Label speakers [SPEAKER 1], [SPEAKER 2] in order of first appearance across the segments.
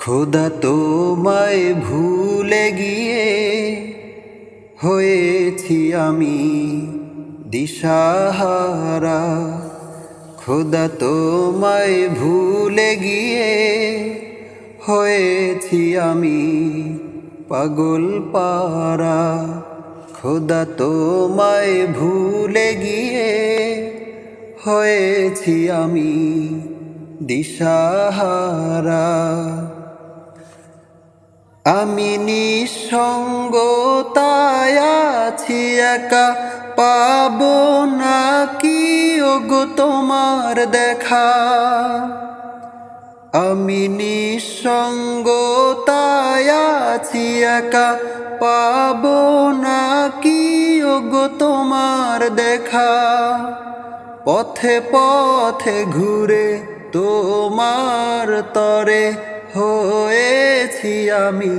[SPEAKER 1] খোদা তোমায় ভুলে গিয়ে হয়েছি আমি দিশাহারা। খোদা তোমায় ভুলে গিয়ে হয়েছি আমি পাগল পারা। খোদা তোমায় ভুলে গিয়ে হয়েছি আমি দিশাহারা। আমি নিঃসঙ্গতায় আছি একা, পাবো না কি ওগো তোমার দেখা। আমি নিঃসঙ্গতায় আছি একা, পাবো না কি ওগো তোমার দেখা। পথে পথে ঘুরে তোমার তরে হয়েছি আমি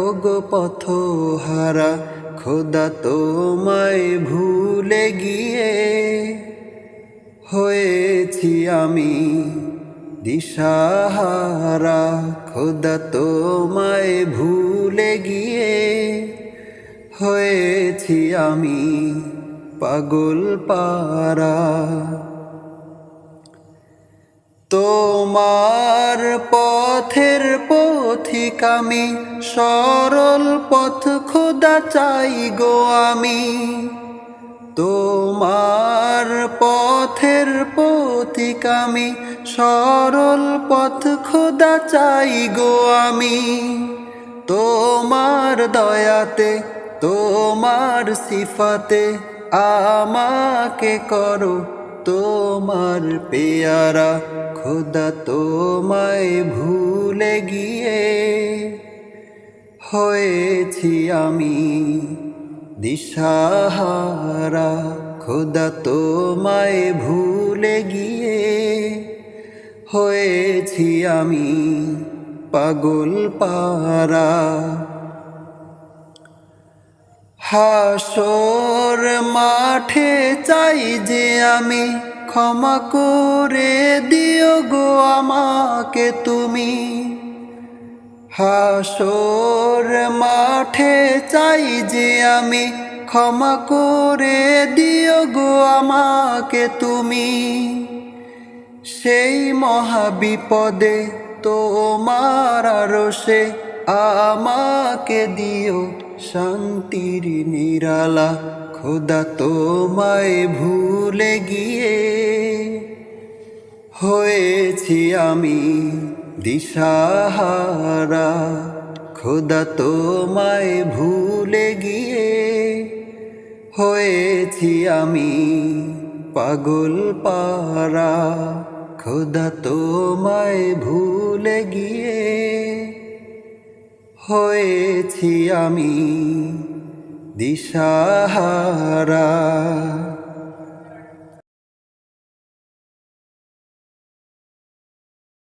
[SPEAKER 1] ওগো পথহারা। খোদা তোমায় ভুলে গিয়ে হয়েছি আমি দিশাহারা। খোদা তোমায় ভুলে গিয়ে হয়েছি আমি পাগল পারা। তোমার পথের পথিক আমি, সরল পথ খোদা চাই গো আমি। তোমার পথের পথিক আমি, সরল পথ খোদা চাই গো আমি। তোমার দয়াতে তোমার সিফাতে আমাকে করো তোমার পেয়ারা। খোদা তোমায় ভুলে গিয়ে হয়েছি আমি দিশাহারা। খোদা তোমায় ভুলে গিয়ে হয়েছি আমি পাগল পারা। হাসর মাঠে চাই যে আমি, ক্ষমা করে দিও গো আমাকে তুমি। হাসর মাঠে চাই যে আমি, ক্ষমা করে দিও গো আমাকে তুমি। সেই মহাবিপদে তোমার আরশে আমাকে দিও শান্তির নিরালা। খোদা তোমায় ভুলে গিয়ে হয়েছি আমি দিশাহারা। খোদা তোমায় ভুলে গিয়ে হয়েছি আমি পাগল পারা। খোদা তোমায় ভুলে গিয়ে হয়েছি আমি দিশাহারা।